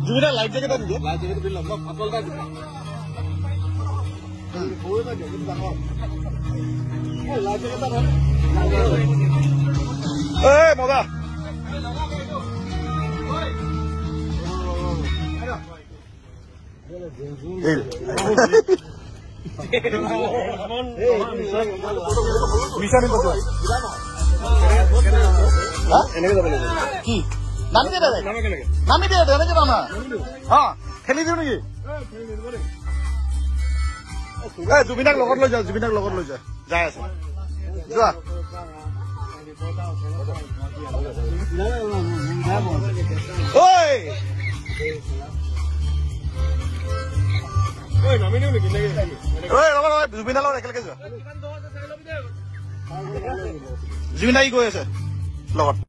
জুবিনা life jacket এটা দিছে life jacket দিলাম মই ফাটল এটা দিলাম লাইফ জেকেট এটা এই মজা কি নামি দে নামি দে এনেকে নামা হ্যাঁ খেলি দিও নেকি জুবিনাক লগত লৈ যা জুবিনাক লগত লৈ যা যাই আছে যোৱা জুবিনাৰ লগত একেলগে যোৱা জুবিনা কি কৈ আছে লগত